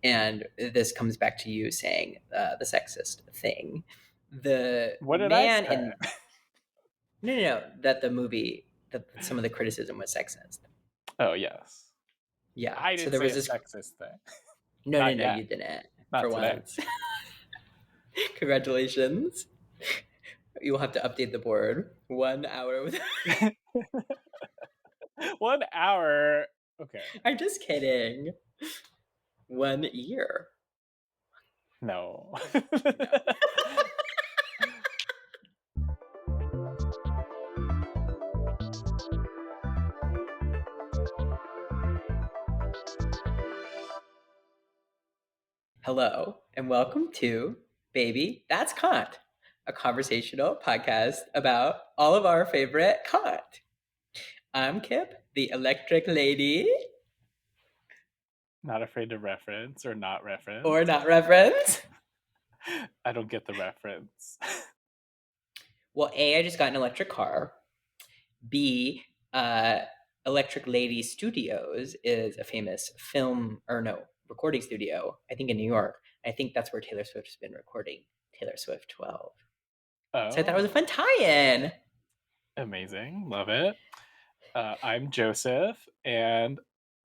And this comes back to you saying the sexist thing. The What did I man say? in no, that the movie that some of the criticism was sexist. Oh, yes. Yeah. I So didn't there say was a this. sexist thing. No, Not yet. you didn't. For Not today. once. Congratulations. You will have to update the board. 1 hour with. 1 hour. Okay. I'm just kidding. 1 year. No. No. Hello, and welcome to Baby That's Cont, a conversational podcast about all of our favorite Cont. I'm Kip, the electric lady, Not afraid to reference or not reference. or not reference. I don't get the reference. Well, A, I just got an electric car. B, Electric Lady Studios is a famous recording studio, I think in New York. I think that's where Taylor Swift's been recording Taylor Swift 12. Oh. So I thought it was a fun tie-in. Amazing. Love it. I'm Joseph, and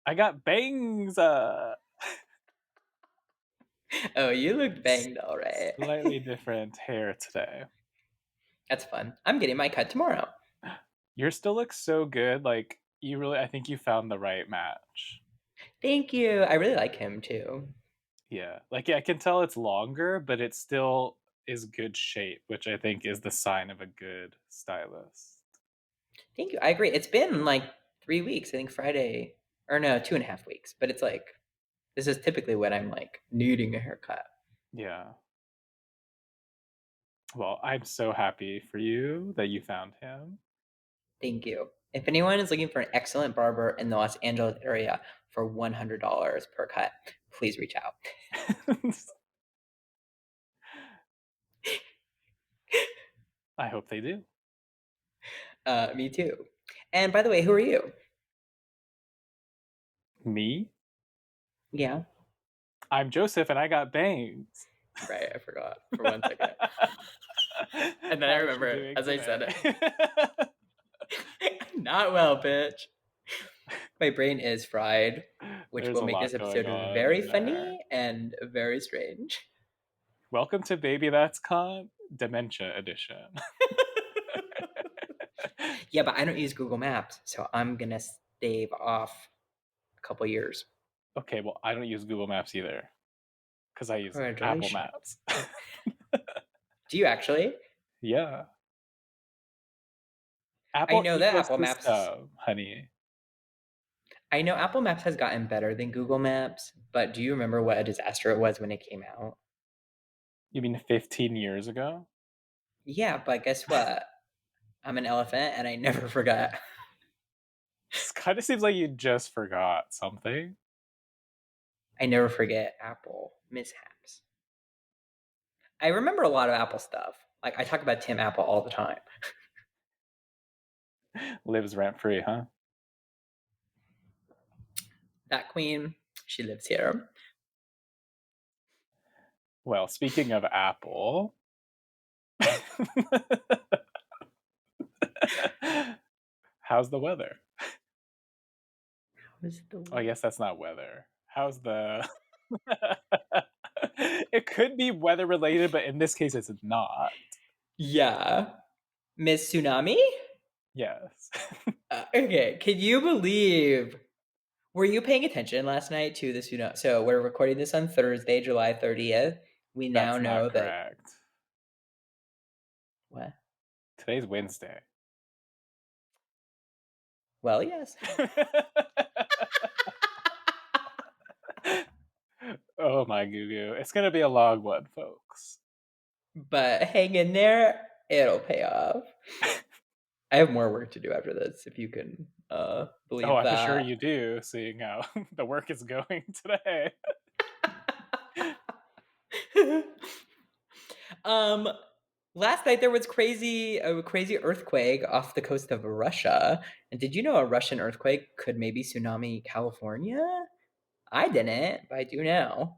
I got bangs. Oh, you look banged all right. Slightly different hair today. That's fun. I'm getting my cut tomorrow. Yours still looks so good. Like, I think you found the right match. Thank you. I really like him too. Yeah. Like, I can tell it's longer, but it still is good shape, which I think is the sign of a good stylist. Thank you. I agree. It's been like 3 weeks. I think Friday, or no, 2.5 weeks. But it's like, this is typically when I'm like needing a haircut. Yeah. Well, I'm so happy for you that you found him. Thank you. If anyone is looking for an excellent barber in the Los Angeles area for $100 per cut, please reach out. I hope they do. Me too. And by the way, who are you? Me? Yeah. I'm Joseph, and I got bangs. Right, I forgot for 1 second. And then I remember as I said it. Not well, bitch. My brain is fried, which There's will a make lot this going episode on very there. funny and very strange. Welcome to Baby That's Cont, Dementia Edition. Yeah, but I don't use Google Maps, so I'm gonna stave off a couple years. Okay, well, I don't use Google Maps either, because I use Apple Congratulations. Maps. Do you actually? Yeah. I know that Apple ecosystem, Maps. honey. I know Apple Maps has gotten better than Google Maps, but do you remember what a disaster it was when it came out? You mean 15 years ago? Yeah, but guess what? I'm an elephant and I never forgot. This kind of seems like you just forgot something. I never forget Apple mishaps. I remember a lot of Apple stuff. Like I talk about Tim Apple all the time. Lives rent free, huh? That queen, she lives here. Well, speaking of Apple, how's the weather? I guess that's not weather. How's the... It could be weather related, but in this case, it's not. Yeah. Miss Tsunami? Yes. Okay, can you believe... Were you paying attention last night to the tsunami? So we're recording this on Thursday, July 30th. We now That's know not that... correct. What? Today's Wednesday. Well, yes. Oh my goo-goo. It's going to be a long one, folks. But hang in there. It'll pay off. I have more work to do after this, if you can believe I'm that. sure you do, seeing how the work is going today. Last night there was a crazy earthquake off the coast of Russia. And did you know a Russian earthquake could maybe tsunami California? I didn't, but I do now.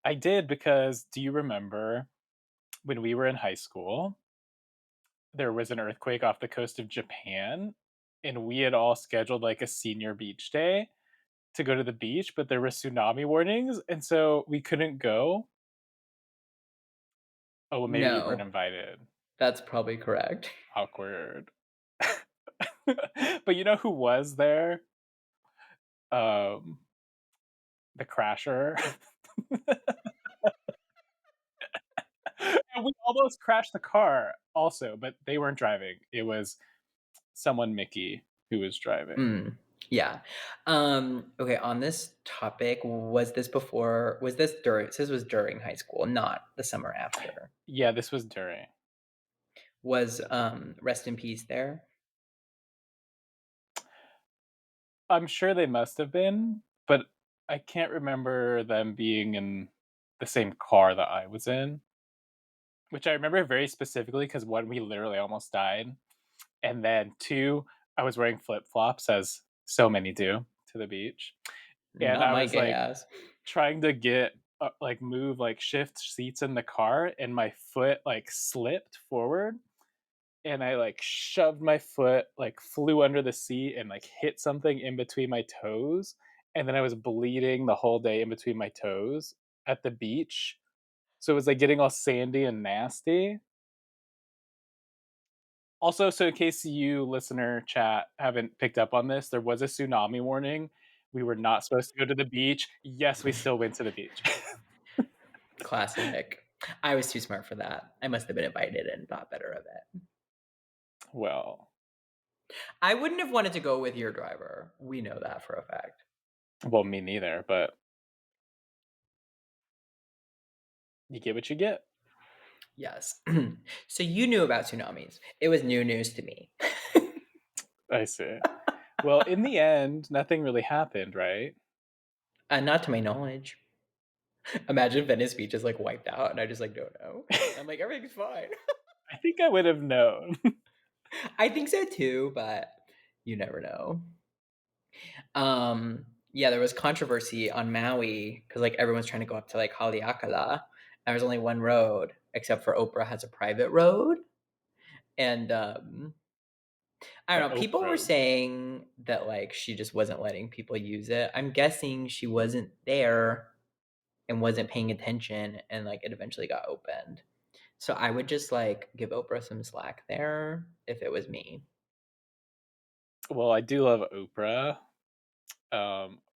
I did because do you remember when we were in high school, there was an earthquake off the coast of Japan, and we had all scheduled, like, a senior beach day to go to the beach, but there were tsunami warnings, and so we couldn't go? Oh, well, maybe you weren't No, invited. that's probably correct. Awkward. But you know who was there? Um, the Crasher. And we almost crashed the car also, but they weren't driving. It was someone Mickey who was driving. Mm, yeah. Okay, on this topic, was this during, so this was during high school, not the summer after. Yeah, this was during. Was Rest in Peace there? I'm sure they must have been, but I can't remember them being in the same car that I was in, which I remember very specifically because 1, we literally almost died, and then 2, I was wearing flip-flops, as so many do, to the beach, and Not I my was, gay like, ass. trying to get, like, move, like, shift seats in the car, and my foot, like, slipped forward, and I, like, shoved my foot, like, flew under the seat and, like, hit something in between my toes, and then I was bleeding the whole day in between my toes at the beach, so it was, like, getting all sandy and nasty. Also, so in case you listener chat haven't picked up on this, there was a tsunami warning. We were not supposed to go to the beach. Yes, we still went to the beach. Classic. I was too smart for that. I must have been invited and thought better of it. Well, I wouldn't have wanted to go with your driver. We know that for a fact. well, me neither, but you get what you get. Yes. So you knew about tsunamis. It was new news to me. I see. Well, in the end, nothing really happened, right? Not to my knowledge. Imagine Venice Beach is like wiped out, and I just like don't know. I'm like everything's fine. I think I would have known. I think so too, but you never know. Yeah, there was controversy on Maui because like everyone's trying to go up to like Haleakala, and there's only one road, except for Oprah has a private road, and I The don't know. Oak People were Road. saying that like she just wasn't letting people use it. I'm guessing she wasn't there and wasn't paying attention, and like it eventually got opened. So I would just like give Oprah some slack there if it was me. Well, I do love Oprah.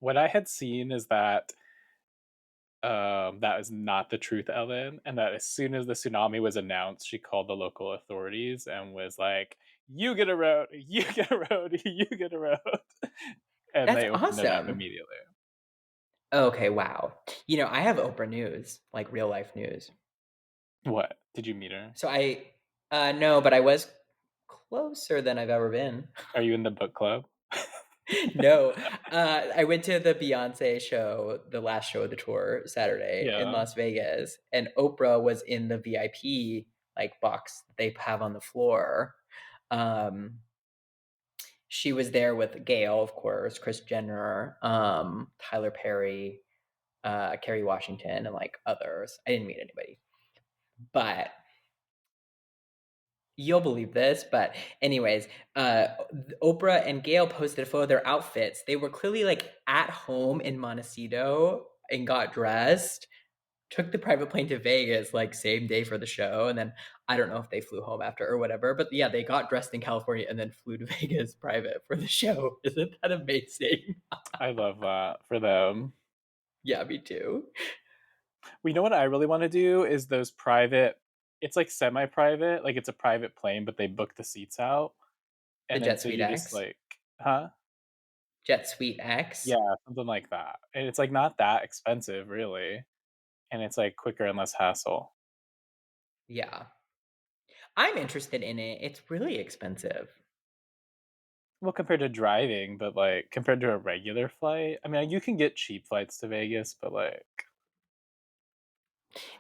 What I had seen is that that is not the truth, Ellen, and that as soon as the tsunami was announced, she called the local authorities and was like, "You get a road, you get a road, you get a road," and That's they opened it up awesome. immediately. Okay, wow. I have Oprah news, like real life news. What? Did you meet her? So no, but I was closer than I've ever been. Are you in the book club? No, I went to the Beyonce show, the last show of the tour, Saturday in Yeah. Las Vegas, and Oprah was in the VIP like box that they have on the floor. Um, she was there with Gail, of course, Chris Jenner, Tyler Perry, Kerry Washington, and like others. I didn't meet anybody, but you'll believe this, but anyways, Oprah and Gail posted a photo of their outfits. They were clearly like at home in Montecito and got dressed. Took the private plane to Vegas like same day for the show, and then I don't know if they flew home after or whatever. But yeah, they got dressed in California and then flew to Vegas private for the show. Isn't that amazing? I love that for them. Yeah, me too. We know what I really wanna do is those private it's like semi-private, like it's a private plane, but they book the seats out, The and then Jet so Suite you just X, like Huh? Jet Suite X. Yeah, something like that, and it's, like, not that expensive, really, and it's, like, quicker and less hassle. Yeah, I'm interested in it. It's really expensive. Well, compared to driving, but, like, compared to a regular flight, I mean, you can get cheap flights to Vegas, but, like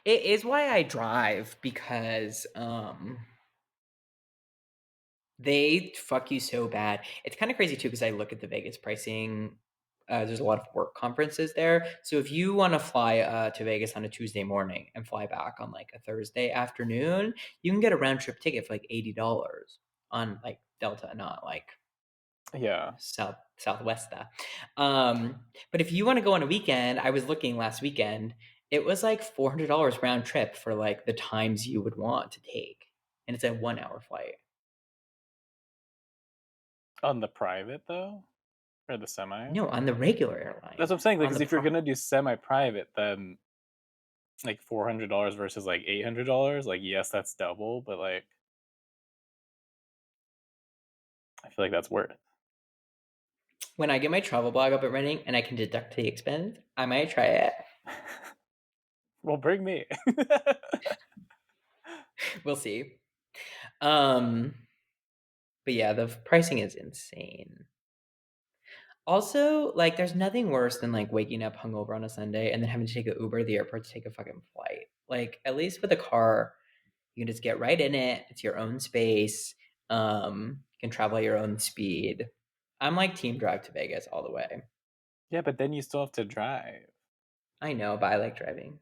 It is why I drive because they fuck you so bad. It's kind of crazy too because I look at the Vegas pricing There's a lot of work conferences there. So if you want to fly to Vegas on a Tuesday morning and fly back on like a Thursday afternoon, you can get a round trip ticket for like $80 on like Delta, not like Yeah. Southwesta. But if you want to go on a weekend, I was looking last weekend, it was like $400 round trip for like the times you would want to take, and it's a 1 hour flight. On the private though? Or the semi? No, on the regular That's airline. what I'm saying, On because the if you're pro- gonna do semi-private, then like $400 versus like $800, like yes, that's double, but like I feel like that's worth. when I get my travel blog up and running and I can deduct the expense, I might try it. Well, bring me. We'll see. Um, but yeah, the pricing is insane. Also, like, there's nothing worse than like waking up hungover on a Sunday and then having to take an Uber to the airport to take a fucking flight. Like, at least with a car, you can just get right in it. It's your own space. You can travel at your own speed. I'm like team drive to Vegas all the way. Yeah, but then you still have to drive. I know, but I like driving.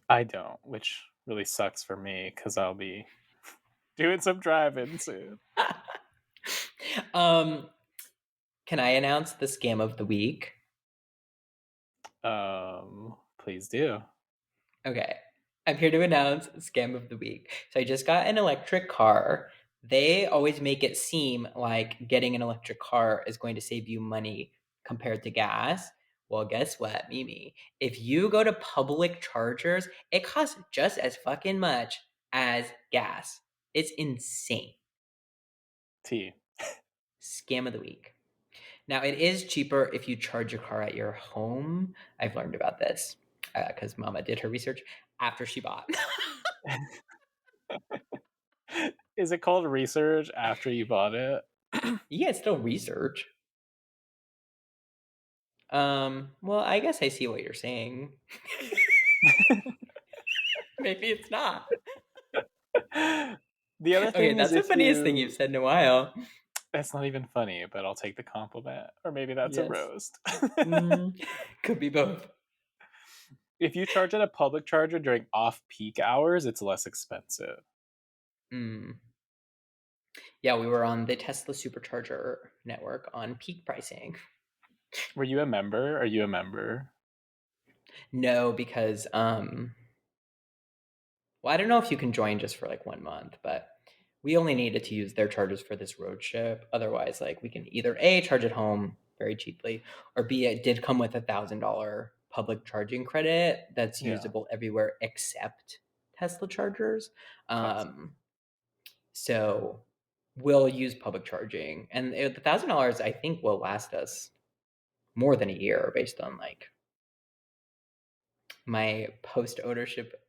I don't, which really sucks for me because I'll be doing some driving soon. um, can I announce the scam of the week? Please do. Okay. I'm here to announce scam of the week. So I just got an electric car. They always make it seem like getting an electric car is going to save you money compared to gas. Well, guess what, Mimi? If you go to public chargers, it costs just as fucking much as gas. It's insane. T. Scam of the week. Now, it is cheaper if you charge your car at your home. I've learned about this because Mama did her research after she bought. Is it called research after you bought it? Yeah, it's still research. Well, I guess I see what you're saying. Maybe it's not. The other Okay, thing is that's the if funniest thing you've you said in a while. that's not even funny, but I'll take the compliment. Or maybe that's a Yes. roast. Mm, could be both. If you charge at a public charger during off-peak hours, it's less expensive. Mm. Yeah, we were on the Tesla supercharger network on peak pricing. Were you a member? Are you a member? No, because well, I don't know if you can join just for like 1 month, but we only needed to use their chargers for this road trip. Otherwise, like we can either A, charge at home very cheaply, or B, it did come with $1,000 public charging credit that's Yeah, usable everywhere except Tesla chargers. classic. So we'll use public charging. And the $1,000 I think will last us more than a year based on like my post ownership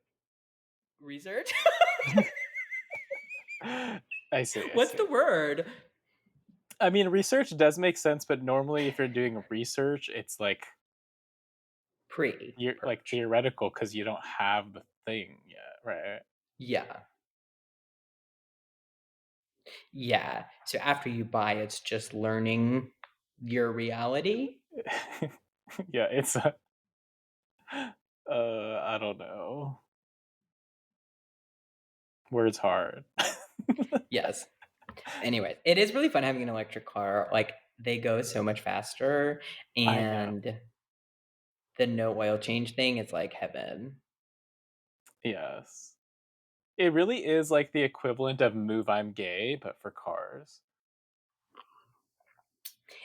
research. I see, I What's see. the word? I mean, research does make sense, but normally if you're doing research, it's like Pre you're like purchase. theoretical because you don't have the thing yet, right? Yeah. Yeah. So after you buy, it's just learning your reality. Yeah, it's I don't know. Words hard. Yes. Anyway, it is really fun having an electric car. Like they go so much faster, I know. and the no oil change thing is like heaven. Yes. It really is like the equivalent of "Move, I'm gay," but for cars.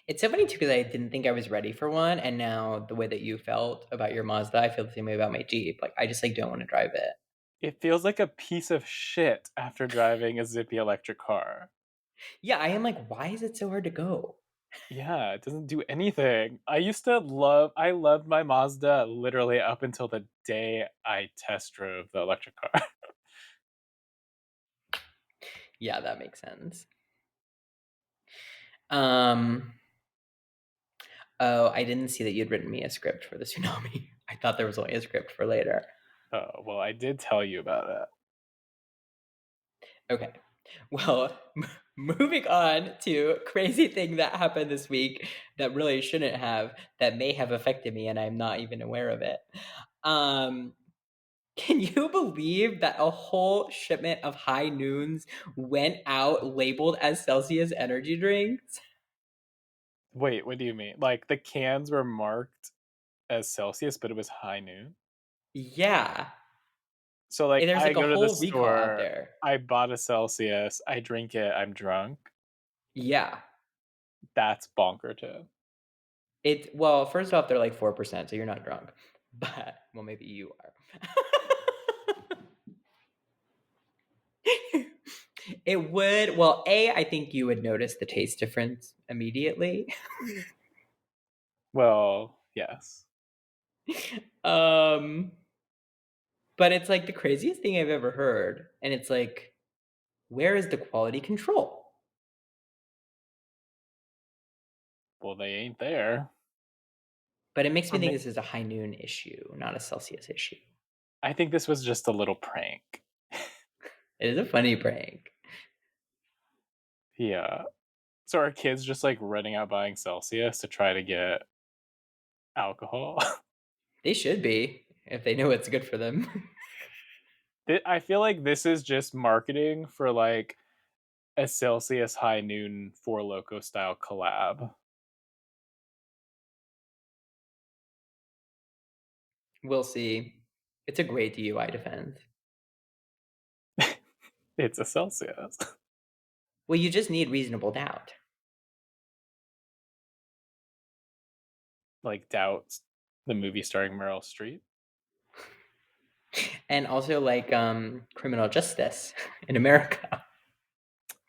It's so funny too because I didn't think I was ready for one, and now the way that you felt about your Mazda, I feel the same way about my Jeep. Like I just like don't want to drive it. It feels like a piece of shit after driving a zippy electric car. Yeah, I am like, why is it so hard to go? Yeah, it doesn't do anything. I loved my Mazda literally up until the day I test drove the electric car. Yeah, that makes sense. Um, oh, I didn't see that you'd written me a script for the tsunami. I thought there was only a script for later. Oh, well, I did tell you about it. Okay. Well, Moving on to crazy thing that happened this week that really shouldn't have, that may have affected me and I'm not even aware of it. Um, can you believe that a whole shipment of high noons went out labeled as Celsius energy drinks? Wait, what do you mean? Like the cans were marked as Celsius, but it was high noon? Yeah. So like There's I like a go to the whole recall out store, there. I bought a Celsius, I drink it, I'm drunk. Yeah. That's bonkerton. Well, first off, they're like 4%, so you're not drunk. But well, maybe you are. It would, well, I think you would notice the taste difference immediately. Well, yes. um, but it's like the craziest thing I've ever heard. And it's like, where is the quality control? Well, they ain't there. But it makes me Or think this is a high noon issue, not a Celsius issue. I think this was just a little prank. It is a funny prank. Yeah. So are kids just like running out buying Celsius to try to get alcohol? They should be if they know it's good for them. I feel like this is just marketing for like a Celsius High Noon Four Loco style collab. We'll see. It's a great DUI defense. It's a Celsius. Well, you just need reasonable doubt. Like Doubt, the movie starring Meryl Streep. And also like criminal justice in America,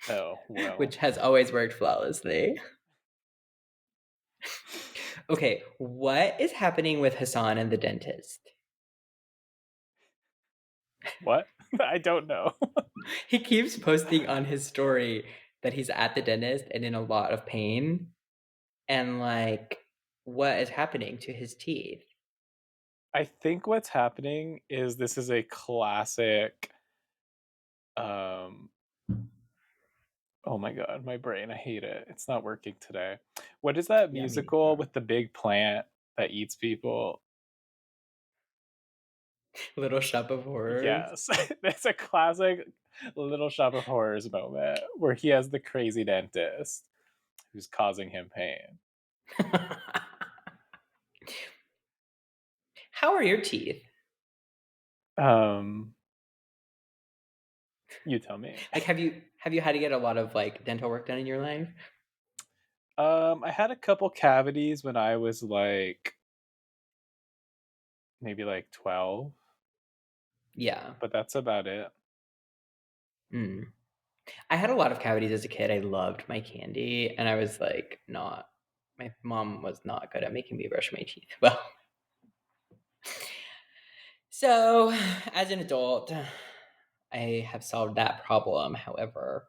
Oh, well. which has always worked flawlessly. Okay, what is happening with Hasan and the dentist? What? I don't know. He keeps posting on his story that he's at the dentist and in a lot of pain. And like, what is happening to his teeth? I think what's happening is this is a classic um oh my god, my brain, I hate it. It's not working today. What is that Yeah, me musical neither. with the big plant that eats people? Little Shop of Horrors. Yes. It's a classic Little Shop of Horrors moment where he has the crazy dentist who's causing him pain. How are your teeth? Um, you tell me. Like, have you had to get a lot of like dental work done in your life? I had a couple cavities when I was like maybe like 12, Yeah. but that's about it. Mm. I had a lot of cavities as a kid. I loved my candy, and I was like, not. My mom was not good at making me brush my teeth. Well, so as an adult, I have solved that problem. However,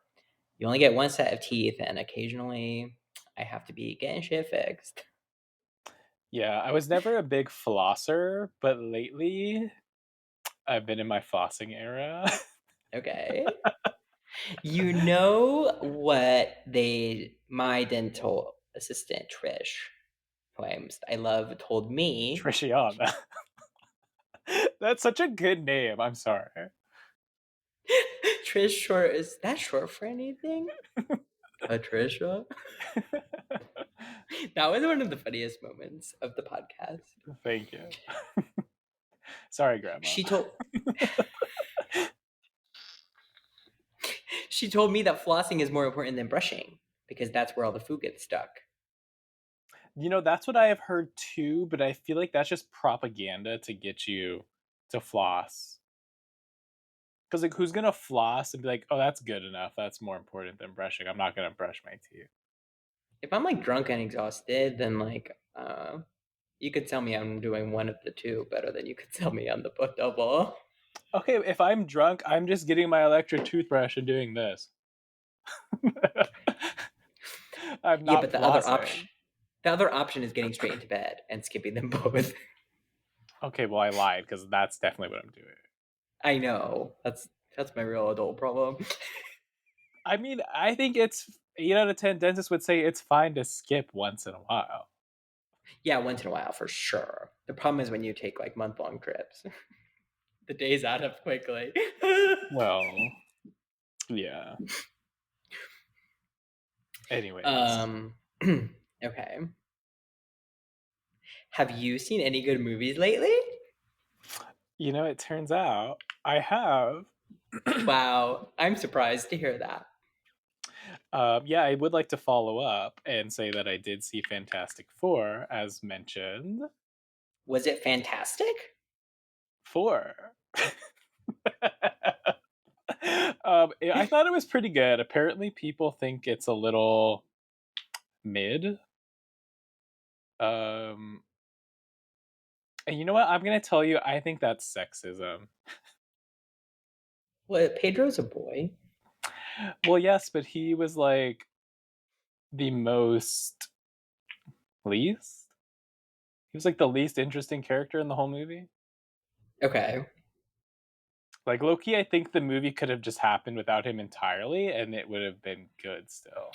you only get one set of teeth, and occasionally I have to be getting shit fixed. Yeah, I was never a big flosser, but lately I've been in my flossing era. Okay. You know what my dental assistant, Trish, who I love, told me. Trishiana. That's such a good name. I'm sorry. Trish short, is that short for anything? Patricia? That was one of the funniest moments of the podcast. Thank you. Sorry, Grandma. She told she told me that flossing is more important than brushing because that's where all the food gets stuck. You know, that's what I have heard too, but I feel like that's just propaganda to get you to floss. Because, like, who's going to floss and be like, oh, that's good enough. That's more important than brushing. I'm not going to brush my teeth. If I'm like drunk and exhausted, then like you could tell me I'm doing one of the two better than you could tell me on the book double. Okay, if I'm drunk, I'm just getting my electric toothbrush and doing this. I'm Yeah, not but flossing. the other option is getting straight into bed and skipping them both. Okay, well, I lied because that's definitely what I'm doing. I know. That's my real adult problem. I mean, I think it's 8 out of 10 dentists would say it's fine to skip once in a while. Yeah, once in a while for sure. The problem is when you take like month-long trips. The days add up quickly. Well, yeah. Anyways, um okay. Have you seen any good movies lately? it turns out I have. Wow, I'm surprised to hear that. Yeah, I would like to follow up and say that I did see Fantastic Four, as mentioned. Was it fantastic? Four. I thought it was pretty good. Apparently, people think it's a little mid. Um, and you know what? I'm gonna tell you. I think that's sexism. Well, Pedro's a boy. Well, yes, but he was like the most least. He was like the least interesting character in the whole movie. Okay. Like Loki, I think the movie could have just happened without him entirely, and it would have been good still.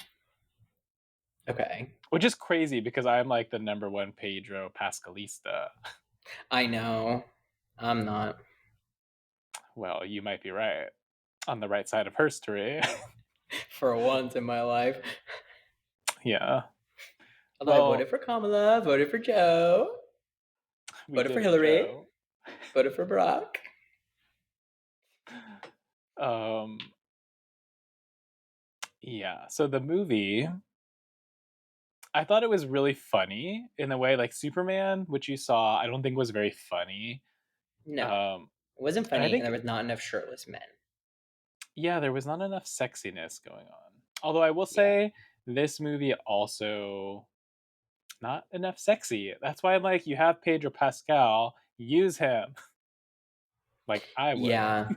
Okay. Which is crazy because I'm like the number one Pedro Pascalista. I know. I'm not. Well, you might be right. On the right side of history. For once in my life. Yeah. Although I Well, voted for Kamala, voted for Joe, we voted for did it, Hillary, Joe. voted for Barack. Um, yeah. So the movie, I thought it was really funny in a way like Superman, which you saw, I don't think was very funny. No, Um, it wasn't and I funny, and think, there was not enough shirtless men. yeah, there was not enough sexiness going on. Although I will Yeah. say, this movie also not enough sexy. That's why I'm like, you have Pedro Pascal, use him like I would. Yeah.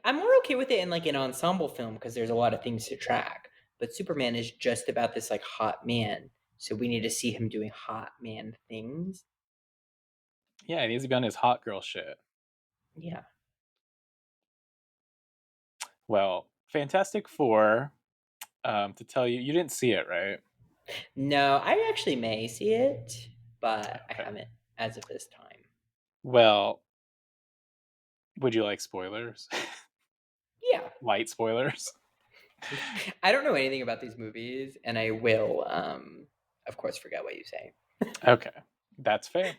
I'm more okay with it in like an ensemble film because there's a lot of things to track. But Superman is just about this like hot man. So we need to see him doing hot man things. Yeah, he needs to be on his hot girl shit. Yeah. Well, Fantastic Four, to tell you, you didn't see it, right? No, I actually may see it, but I Okay. haven't as of this time. Well, would you like spoilers? Yeah. Light spoilers? I don't know anything about these movies, and I will, of course, forget what you say. Okay, that's fair.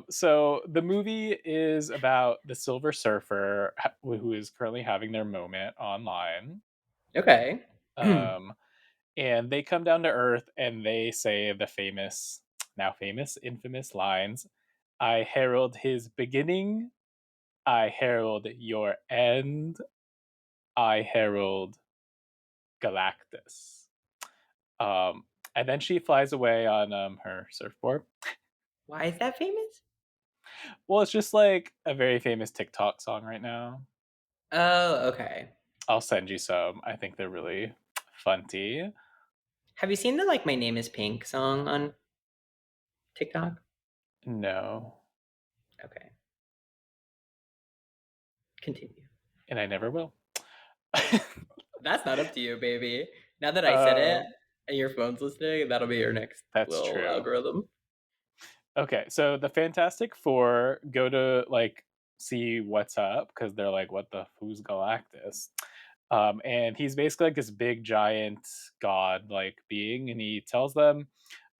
So the movie is about the Silver Surfer who is currently having their moment online. Okay. Um, and they come down to Earth and they say the famous, now famous, infamous lines: "I herald his beginning. I herald your end. I herald Galactus." Um, and then she flies away on her surfboard. Why is that famous? Well, it's just like a very famous TikTok song right now. Oh, okay. I'll send you some. I think they're really funty. Have you seen the like "My Name Is Pink" song on TikTok? No, Okay, continue. and I never will. That's not up to you, baby. Now that I said it, um, and your phone's listening, that'll be your next that's little true. algorithm. Okay, so the Fantastic Four go to like see what's up because they're like, "What the who's Galactus?" And he's basically like this big giant god like being, and he tells them,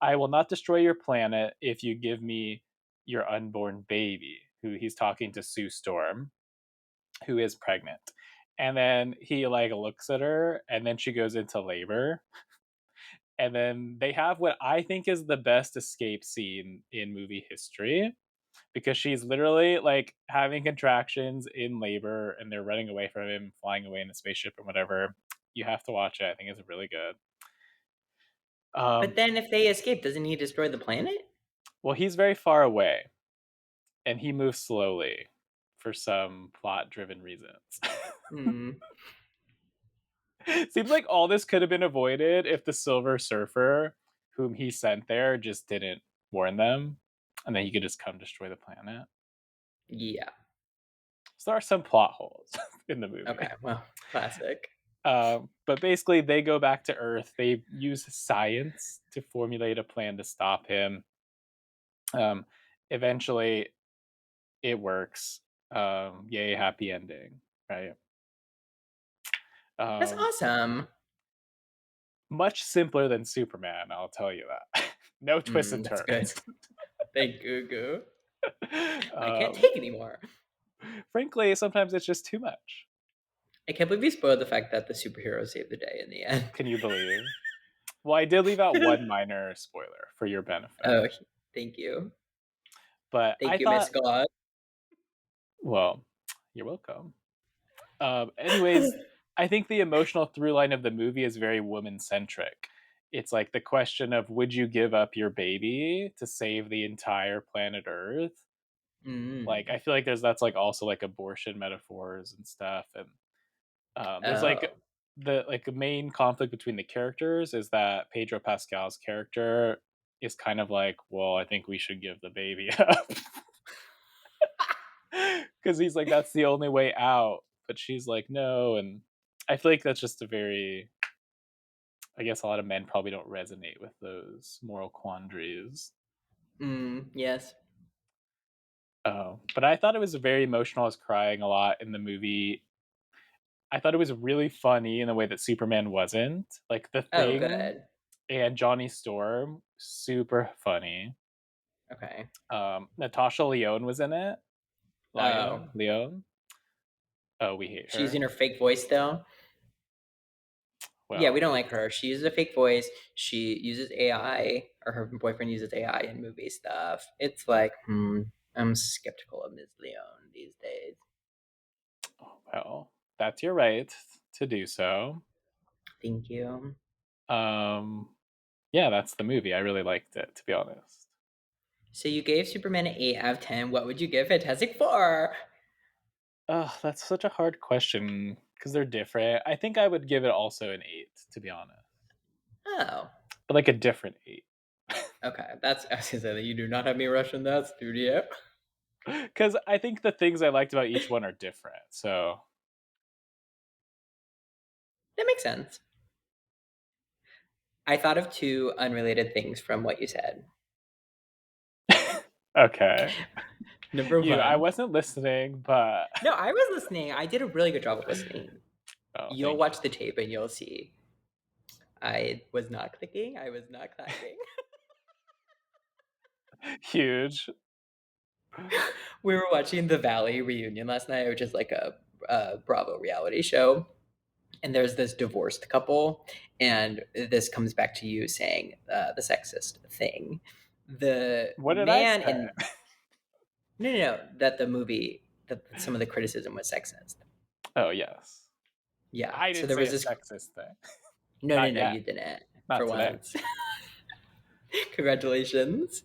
"I will not destroy your planet if you give me your unborn baby." Who he's talking to Sue Storm, who is pregnant, and then he like looks at her, and then she goes into labor, and then they have what I think is the best escape scene in movie history because she's literally like having contractions in labor and they're running away from him, flying away in a spaceship or whatever. You have to watch it. I think it's really good. But Um, then, if they escape, doesn't he destroy the planet? well, he's very far away and he moves slowly for some plot driven reasons. Hmm. Seems like all this could have been avoided if the Silver Surfer, whom he sent there, just didn't warn them and then he could just come destroy the planet. Yeah. So there are some plot holes in the movie. Okay, well, classic. But basically, they go back to Earth. They use science to formulate a plan to stop him. Um, Eventually, it works. Yay, happy ending, right? That's Um, awesome. Much simpler than Superman, I'll tell you that. No twists and That's good. turns. Thank you, Goo. I can't um, take anymore. Frankly, sometimes it's just too much. I can't believe you spoiled the fact that the superhero saved the day in the end. Can you believe? Well, I did leave out one minor spoiler for your benefit, Oh, thank you. but I Thank you, Miss thought, God. well, you're welcome. Anyways, I think the emotional through line of the movie is very woman centric. It's like the question of would you give up your baby to save the entire planet Earth? Like Mm. I feel like that's like also like abortion metaphors and stuff, and there's like Oh. the main conflict between the characters is that Pedro Pascal's character is kind of like, well, I think we should give the baby up because he's like that's the only way out, but she's like no, and I feel like that's just a very, I guess a lot of men probably don't resonate with those moral quandaries. Yes. But I thought it was very emotional. I was crying a lot in the movie. I thought it was really funny in the way that Superman wasn't. Like The Oh, Thing good. and Johnny Storm, super funny. Okay. Natasha Lyonne was in it. Oh. Leone. Oh, we hate She's her. in her fake voice though. Yeah, we Well, don't like her. She uses a fake voice. She uses AI, or her boyfriend uses AI in movie stuff. It's like, I'm skeptical of Ms. Leone these days. well, that's your right to do so. Thank you. Um, yeah, that's the movie. I really liked it, to be honest. So you gave Superman an 8 out of 10. What would you give Fantastic Four? Oh, that's such a hard question because they're different. I think I would give it also an 8, to be honest, Oh, but like a different 8. okay. That's I was gonna say that you do not have me rush in that studio. Because I think the things I liked about each one are different. So, That makes sense. I thought of two unrelated things from what you said. okay. Number I one, wasn't listening, but no, I was listening. I did a really good job of listening. oh, You'll thank watch the tape and you'll see. I was not clicking. I was not clapping. you. Huge. We were watching the Valley reunion last night, which is like a Bravo reality show. And there's this divorced couple, and this comes back to you saying the sexist thing. The What did I man say? in no, that the movie that some of the criticism was sexist. Oh, yes. Yeah. I So didn't there say was a this. sexist thing. No, Not no, yet. you didn't. For Not today. once, congratulations.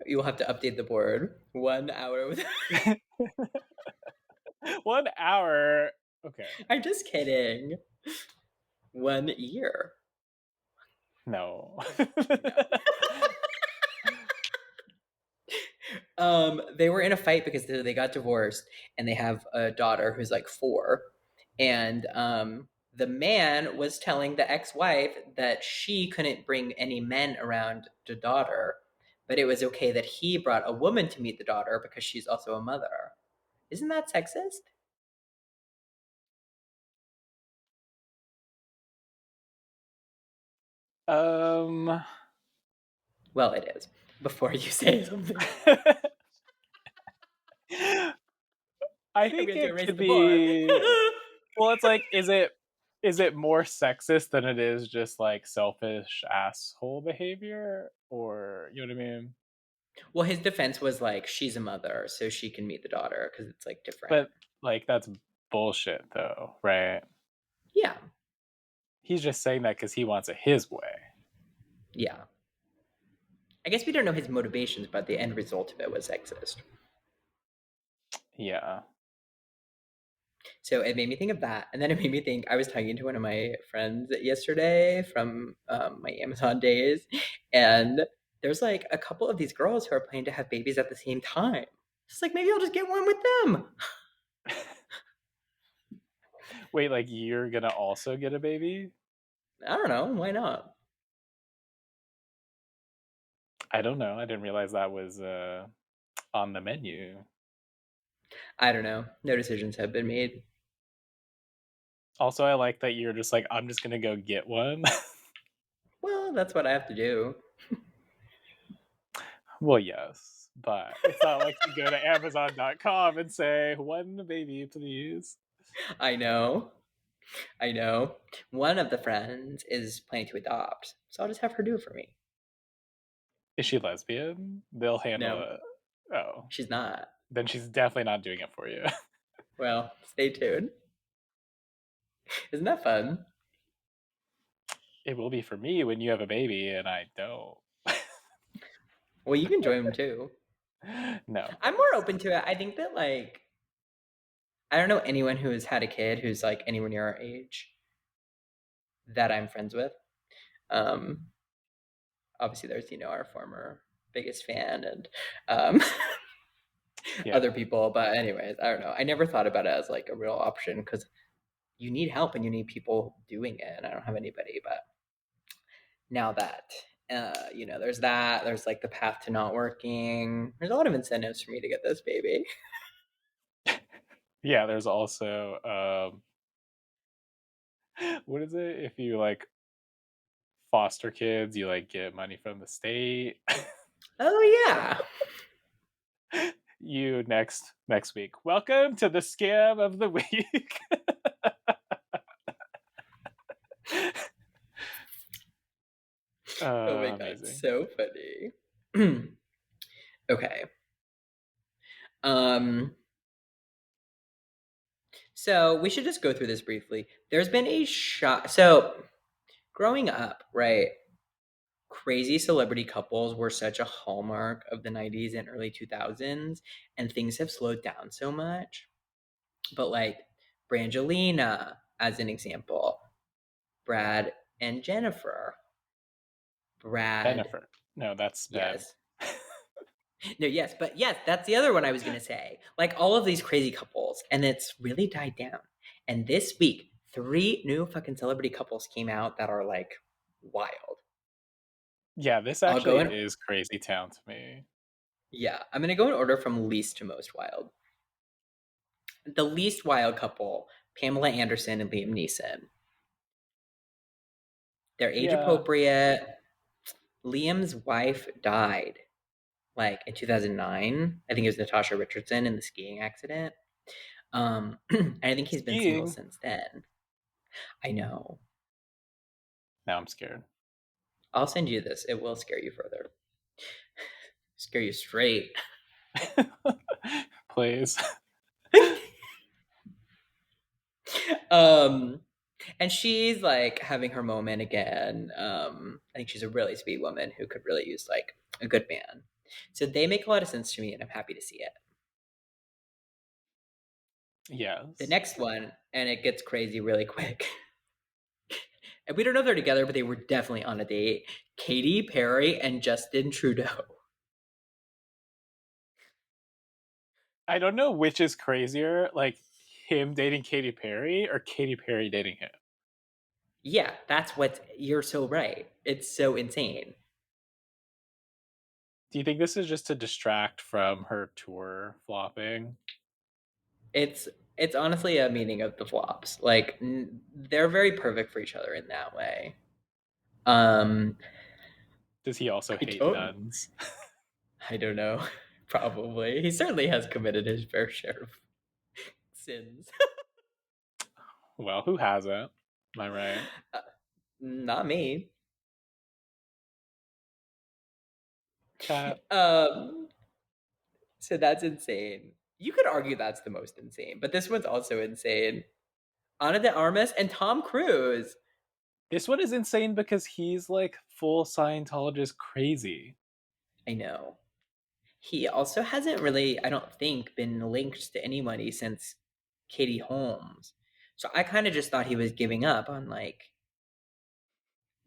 You will have to update the board. 1 hour with. 1 hour. Okay. I'm just kidding. 1 year. No. No. They were in a fight because they got divorced and they have a daughter who's like 4. And the man was telling the ex-wife that she couldn't bring any men around the daughter, but it was okay that he brought a woman to meet the daughter because she's also a mother. Isn't that sexist? um, Well, it is. Before you say something, I I'm think going to it erase could the board. be. Well, it's like, is it more sexist than it is just like selfish asshole behavior, or you know what I mean? Well, his defense was like she's a mother, so she can meet the daughter because it's like different. But like that's bullshit, though, right? Yeah, He's just saying that because he wants it his way. yeah. I guess we don't know his motivations, but the end result of it was sexist. Yeah. So it made me think of that. And then it made me think I was talking to one of my friends yesterday from my Amazon days. And there's like a couple of these girls who are planning to have babies at the same time. It's like, maybe I'll just get one with them. Wait, like you're gonna also get a baby? I don't know. Why not? I don't know. I didn't realize that was on the menu. I don't know. No decisions have been made. Also, I like that you're just like, I'm just gonna go get one. Well, that's what I have to do. Well, yes, but it's not like you go to Amazon.com and say, one baby, please. I know. I know. One of the friends is planning to adopt, so I'll just have her do it for me. Is she lesbian? They'll handle No, it. Oh, she's not. then she's definitely not doing it for you. Well, stay tuned. Isn't that fun? It will be for me when you have a baby and I don't. Well, you can join them too. No, I'm more thanks. open to it. I think that like I don't know anyone who has had a kid who's like anywhere near our age that I'm friends with. Um, Obviously, there's our former biggest fan and um, Yeah. other people, but anyways, I don't know. I never thought about it as like a real option because you need help and you need people doing it, and I don't have anybody. But now that there's that. There's like the path to not working. There's a lot of incentives for me to get this baby. Yeah, there's also what is it? If you like foster kids, you like get money from the state. Oh yeah. You next week. Welcome to the scam of the week. Oh my god, Amazing. so funny. Okay. Um, so we should just go through this briefly. There's been a shot. So growing up, right? Crazy celebrity couples were such a hallmark of the 90s and early 2000s, and things have slowed down so much. But like Brangelina, as an example, Brad and Jennifer, Brad, Bennifer. No, that's Ben. yes. No, yes, but yes, that's the other one I was gonna say. Like all of these crazy couples, and it's really died down. And this week, three new fucking celebrity couples came out that are like wild. Yeah, this I'll go actually in. is crazy town to me. Yeah, I'm gonna go in order from least to most wild. The least wild couple, Pamela Anderson and Liam Neeson. They're age Yeah. appropriate. Liam's wife died like in 2009. I think it was Natasha Richardson in the skiing accident. And I think he's been single Skiing. since then. I know. Now I'm scared. I'll send you this. It will scare you further. Scare you straight. Please. um, and she's like having her moment again. I think she's a really sweet woman who could really use like a good man. So they make a lot of sense to me, and I'm happy to see it. The Yes. next one, and it gets crazy really quick. And we don't know if they're together, but they were definitely on a date. Katy Perry and Justin Trudeau. I don't know which is crazier, like him dating Katy Perry or Katy Perry dating him. Yeah, that's what you're so right. It's so insane. Do you think this is just to distract from her tour flopping? It's it's honestly a meaning of the flops. Like they're very perfect for each other in that way. Um, Does he also I hate don't nuns? I don't know. Probably. He certainly has committed his fair share of sins. Well, who hasn't? Am I right? Not me. Cat. Um, so that's insane. You could argue that's the most insane, but this one's also insane. Ana de Armas and Tom Cruise. This one is insane because he's like full Scientologist crazy. I know. He also hasn't really, I don't think, been linked to anybody since Katie Holmes. So I kind of just thought he was giving up on like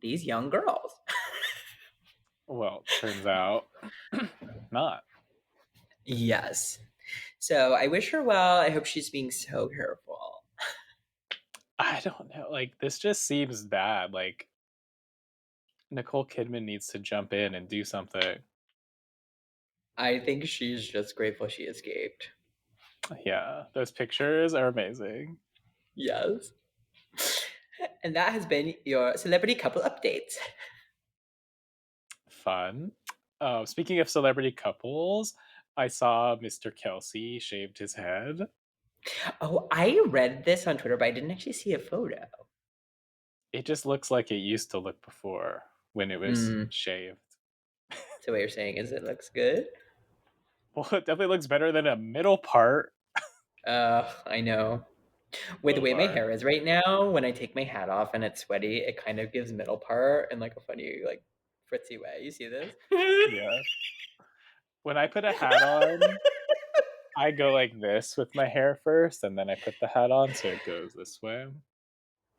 these young girls. Well, turns out not. Yes. So I wish her well. I hope she's being so careful. I don't know. Like, this just seems bad. Like, Nicole Kidman needs to jump in and do something. I think she's just grateful she escaped. Yeah, those pictures are amazing. Yes. And that has been your celebrity couple updates. Fun. Speaking of celebrity couples, I saw Mr. Kelsey shaved his head. Oh, I read this on Twitter, but I didn't actually see a photo. It just looks like it used to look before when it was Mm, shaved. so what you're saying is it looks good? Well, it definitely looks better than a middle part. I know. With the Oh way my my. hair is right now, when I take my hat off and it's sweaty, it kind of gives middle part in like a funny, like fritzy way. You see this? Yeah. When I put a hat on, I go like this with my hair first, and then I put the hat on so it goes this way.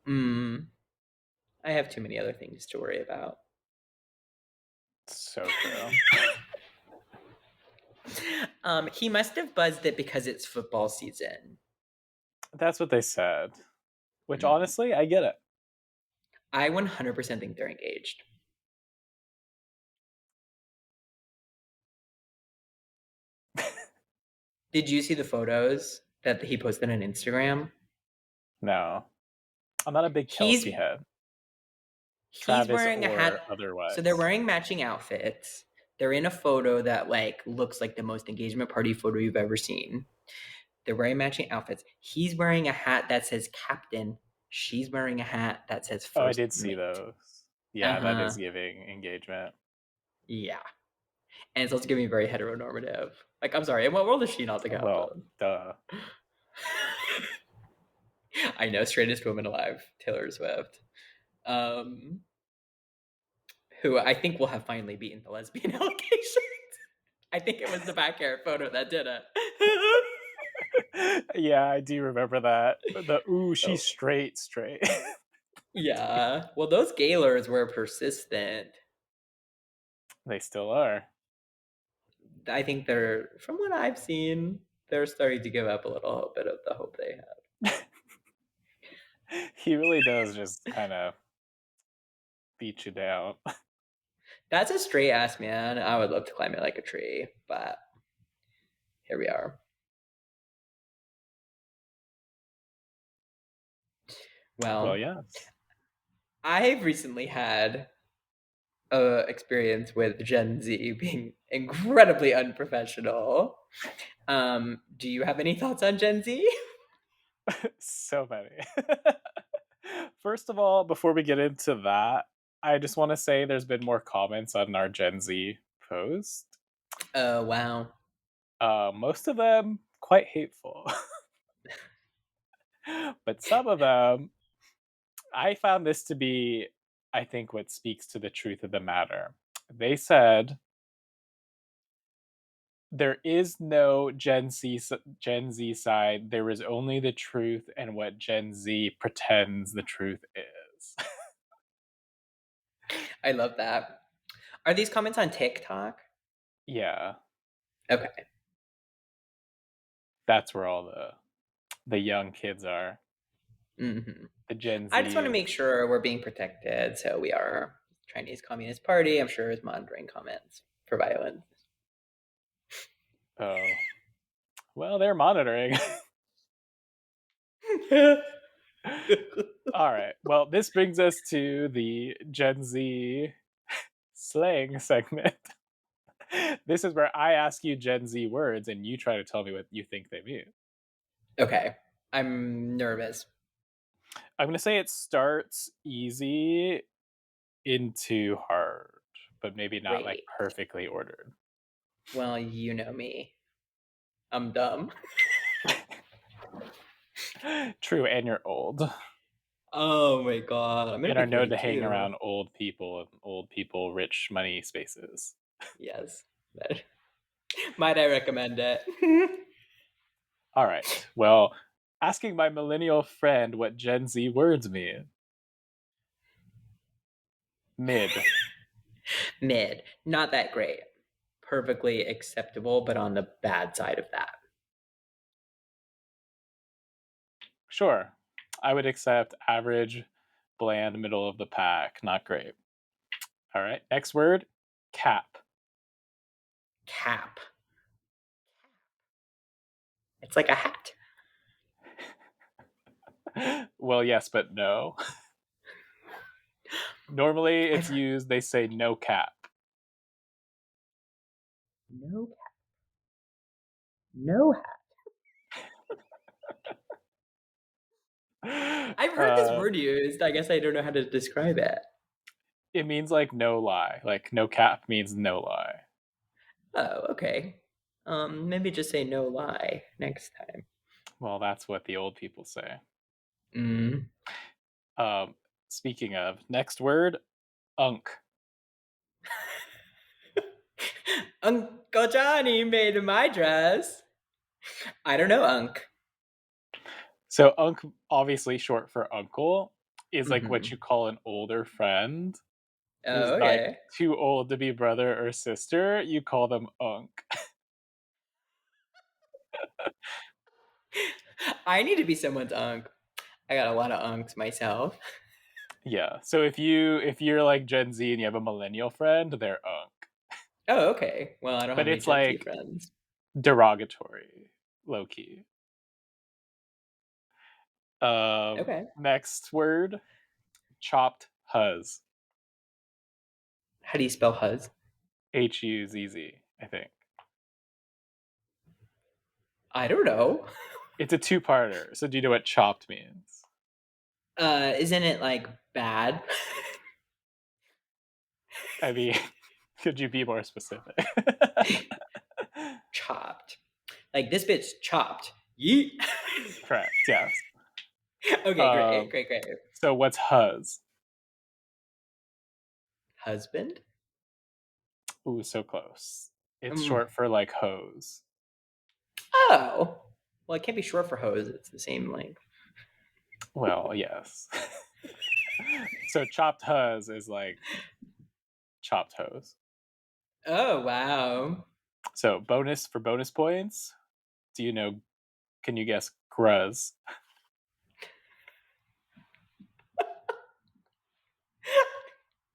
Mm, I have too many other things to worry about. So true. He must have buzzed it because it's football season. That's what they said. Which Mm. honestly, I get it. I 100% think they're engaged. Did you see the photos that he posted on Instagram? No, I'm not a big He's Kelsey head, he's Travis wearing a hat. or So they're otherwise. wearing matching outfits. They're in a photo that like looks like the most engagement party photo you've ever seen. They're wearing matching outfits. He's wearing a hat that says captain. She's wearing a hat that says Oh, I first did see mate. those. Yeah, that is Uh-huh. giving engagement. Yeah. And it's also giving me very heteronormative. Like, I'm sorry, in what world is she not the Well, captain? duh. I know, straightest woman alive, Taylor Swift. Um, who I think will have finally beaten the lesbian allegations. I think it was the back hair photo that did it. Yeah, I do remember that. The ooh, Oh, she's straight, straight. yeah. Well, those Gaylors were persistent. They still are. I think they're, from what I've seen, they're starting to give up a little bit of the hope they had. He really does just kind of beat you down. That's a straight ass man. I would love to climb it like a tree, but here we are. Well, Well, yes. I've recently had a experience with Gen Z being incredibly unprofessional. Do you have any thoughts on Gen Z? So many. First of all, before we get into that, I just want to say there's been more comments on our Gen Z post. Oh, wow. Most of them quite hateful, but some of them, I found this to be, I think, what speaks to the truth of the matter. They said there is no Gen Z side. There is only the truth and what Gen Z pretends the truth is. I love that. Are these comments on TikTok? Yeah, Okay. that's where all the young kids are. Hmm. The Gen I just want to Zs. make sure we're being protected. So we are Chinese Communist Party. I'm sure is monitoring comments for violence. Oh, well, they're monitoring. All right. Well, this brings us to the Gen Z slang segment. This is where I ask you Gen Z words and you try to tell me what you think they mean. Okay. I'm nervous. I'm going to say it starts easy into hard, but maybe not like Great. perfectly ordered. Well, you know me. I'm dumb. True, and you're old Oh my god. I'm gonna and be are known to hang 42. around old people and old people, rich money spaces. Yes. Might I recommend it? All right. Well, asking my millennial friend what Gen Z words mean. Mid. Mid. Not that great. Perfectly acceptable, but on the bad side of that. Sure. I would accept average, bland, middle of the pack. Not great. All right. Next word, cap. Cap. It's like a hat. Well, yes, but no. Normally I've it's used, they say no cap. no cap. No hat. I've heard this Uh, word used. I guess I don't know how to describe it. it means like no lie. Like no cap means no lie. Oh, okay. Maybe just say no lie next time. Well, that's what the old people say. Mm. Um, speaking of, next word, unk. Uncle Johnny made my dress. I don't know, Unc. So unk, obviously short for uncle, is like what Mm-hmm. you call an older friend who's Oh, like okay. too old to be brother or sister. You call them unk. I need to be someone's Unc. I got a lot of Uncs myself. Yeah. So if you're like Gen Z and you have a millennial friend, they're unk. Oh, okay. Well, I don't have But any it's Gen Z like friends. derogatory, low key. Okay. Next word, chopped huzz. How do you spell Huz? Huzz, I think. I don't know. It's a two-parter. So do you know what chopped means? Isn't it like bad? I mean, could you be more specific? Chopped. Like this bit's chopped. Yeet. Correct. Yes. Okay, great, Um, great, great. so what's huzz? Husband? Ooh, so close. It's Mm. short for like hose. Oh. Well, it can't be short for hose. It's the same length. Well, yes. So chopped huzz is like chopped hose. Oh, wow. So bonus points. Do you know? Can you guess gruz?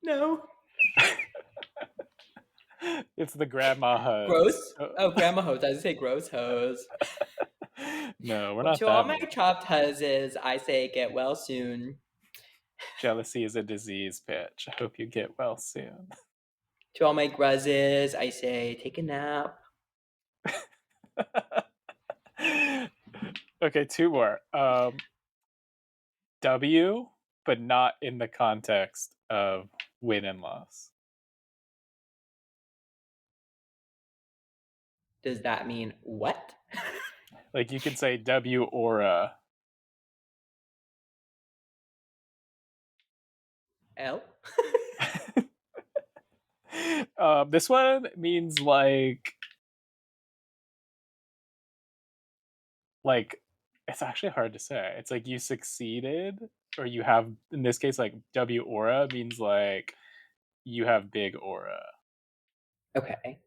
No. It's the grandma hose. Gross. Oh, grandma hose. I say gross hose. No, we're Well, not to all that my mean. chopped hoses, I say get well soon. Jealousy is a disease, bitch. I hope you get well soon. To all my gruzzes, I say take a nap. Okay, two more. W, but not in the context of win and loss. Does that mean what? Like you could say W aura. L? This one means like it's actually hard to say. It's like you succeeded, or you have, in this case, like W aura means like you have big aura. Okay.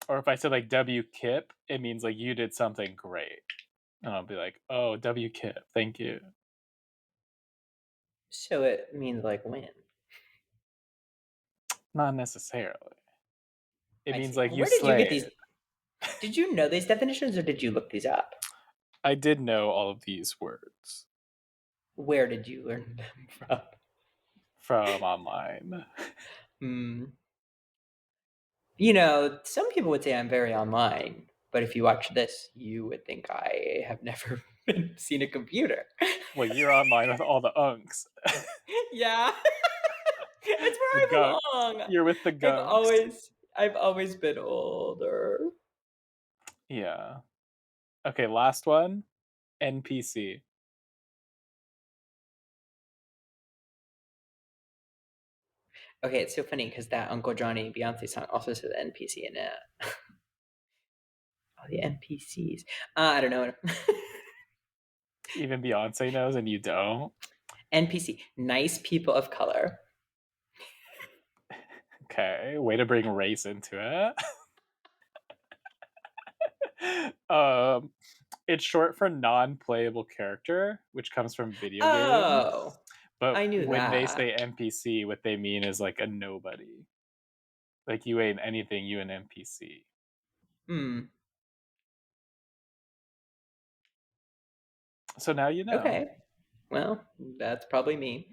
Or if I said like W Kip, it means like you did something great. And I'll be like, oh, W Kip, thank you. So it means like when. Not necessarily. It I means see. like you Where did you get slayed. these? Did you know these definitions or did you look these up? I did know all of these words Where did you learn them from? from online. Hmm. You know, some people would say I'm very online, but if you watch this, you would think I have never seen a computer. Well, you're online with all the unks. Yeah. It's where The I gunks. belong. You're with the I've gunks. always I've always been older. Yeah. Okay, last one. NPC. Okay, it's so funny because that Uncle Johnny Beyonce song also says NPC in it. Oh, the NPCs. I don't know. Even Beyonce knows and you don't. NPC, nice people of color. Okay, way to bring race into it. um, It's short for non-playable character, which comes from video games. Oh, But I knew when they that. say NPC, what they mean is like a nobody. Like you ain't anything, you an NPC. Hmm. So now you know. Okay. Well, that's probably me.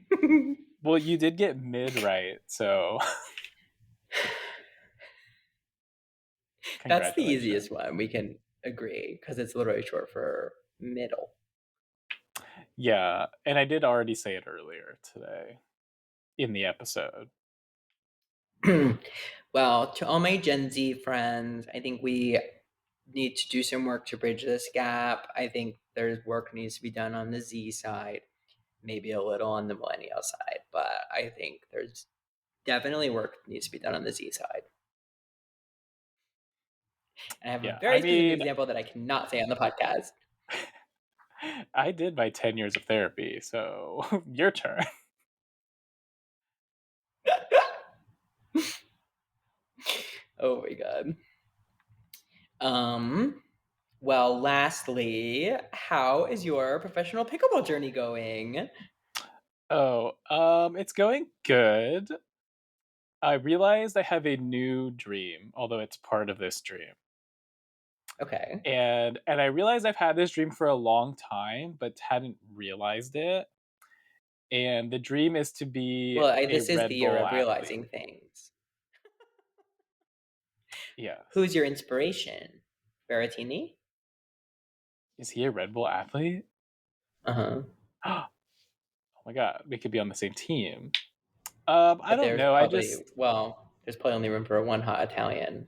Well, you did get mid right, so That's the congratulations. easiest one. We can agree because it's literally short for middle. Yeah, and I did already say it earlier today in the episode. Well, to all my Gen Z friends, I think we need to do some work to bridge this gap. I think there's work needs to be done on the Z side, maybe a little on the millennial side, but I think there's definitely work needs to be done on the Z side. And I have a Yeah, I very specific mean, example that I cannot say on the podcast. I did my 10 years of therapy, so your turn. Oh my god. Um, well, lastly, how is your professional pickleball journey going? Oh, it's going good. I realized I have a new dream, although it's part of this dream. Okay. And I realized I've had this dream for a long time, but hadn't realized it. And the dream is to be Well, a this is the Red year Bull of athlete. realizing things. Yes. Who's your inspiration? Berrettini? Is he a Red Bull athlete? Uh huh. Oh my god, we could be on the same team. I But don't know. there's probably only room for one hot Italian.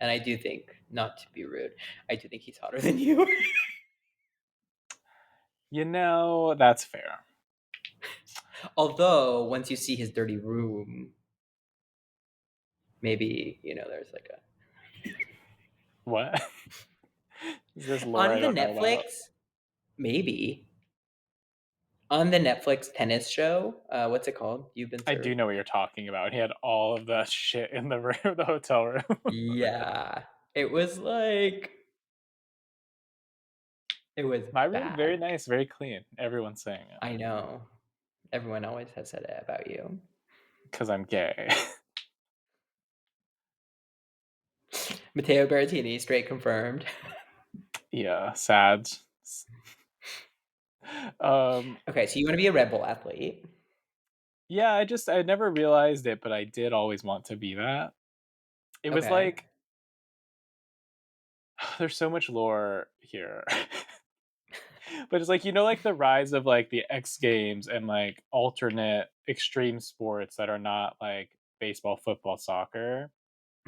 And I do think, not to be rude, I do think he's hotter than you. That's fair. Although, once you see his dirty room, maybe, there's like a. What? Is this lore On I the don't know about? Netflix, maybe. On the Netflix tennis show, what's it called? You've been I do served. know what you're talking about. He had all of that shit in the room, the hotel room. Yeah. It was like, it was My room, very bad. nice, very clean. Everyone's saying it I know. Everyone always has said it about you. because I'm gay. Matteo Berrettini, straight confirmed. Yeah, sad. Um, Okay, so you want to be a Red Bull athlete. yeah, I never realized it, but I did always want to be that. It was Okay. like there's so much lore here. But it's like like the rise of like the X Games and like alternate extreme sports that are not like baseball, football, soccer,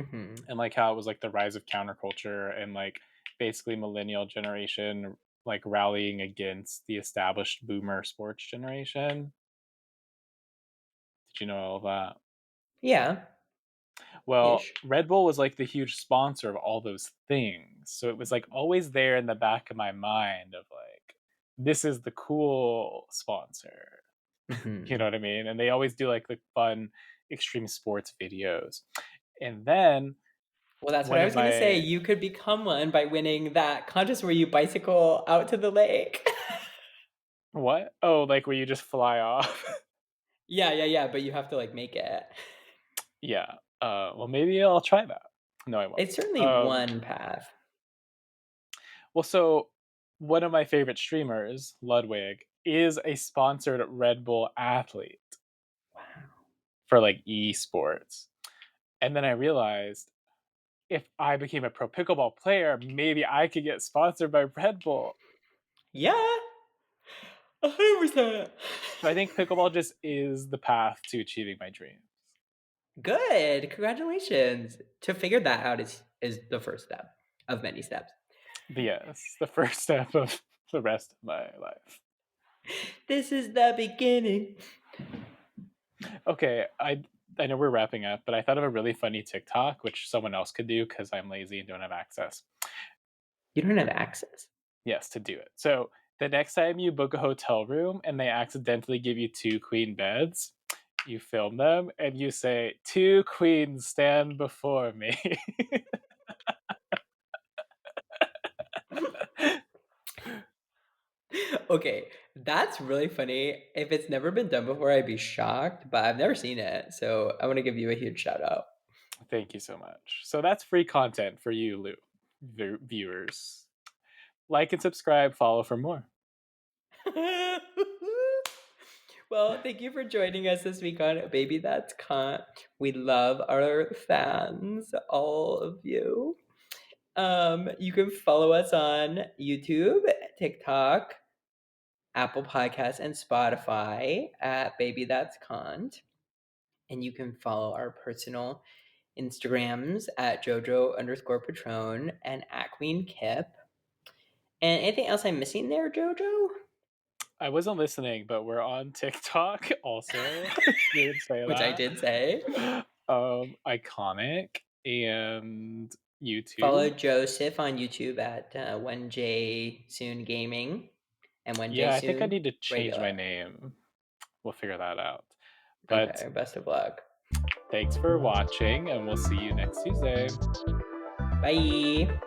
Hmm. and like how it was like the rise of counterculture and like basically millennial generation like rallying against the established boomer sports generation. Did you know all of that? Yeah, Well, ish. Red Bull was like the huge sponsor of all those things. So it was like always there in the back of my mind of like, this is the cool sponsor. You know Hmm. what I mean? And they always do like the fun extreme sports videos. And then Well, that's what one I of was gonna say. my You could become one by winning that contest where you bicycle out to the lake. what? Oh, like where you just fly off. Yeah, yeah, yeah. But you have to like make it. Yeah. Well, maybe I'll try that. No, I won't. It's certainly Um, one path. well, so one of my favorite streamers, Ludwig, is a sponsored Red Bull athlete Wow. for like esports. And then I realized if I became a pro pickleball player, maybe I could get sponsored by Red Bull. Yeah, 100%. So I think pickleball just is the path to achieving my dreams. Good. Congratulations. To figure that out is the first step of many steps. But yes, the first step of the rest of my life. This is the beginning. Okay, I know we're wrapping up, but I thought of a really funny TikTok, which someone else could do because I'm lazy and don't have access. You don't have access. Yes, to do it. So the next time you book a hotel room and they accidentally give you two queen beds, you film them and you say, "Two queens stand before me." Okay, that's really funny. If it's never been done before, I'd be shocked, but I've never seen it, so I wanna give you a huge shout out. Thank you so much. So that's free content for you, Lou, viewers. Like and subscribe, follow for more. Well, thank you for joining us this week on Baby That's Cont. We love our fans, all of you. You can follow us on YouTube, TikTok, Apple Podcasts, and Spotify at Baby That's Cont. And you can follow our personal Instagrams at Jojo underscore Patron and at Queen Kip. And anything else I'm missing there, Jojo? I wasn't listening, but we're on TikTok also. You would say Which I that. did say. Iconic and Follow YouTube. Joseph on YouTube at 1J Soon Gaming and 1J Yeah, I think I Soon need to change my Regular. name. We'll figure that out. But Okay, best of luck. thanks for watching, and we'll see you next Tuesday. Bye.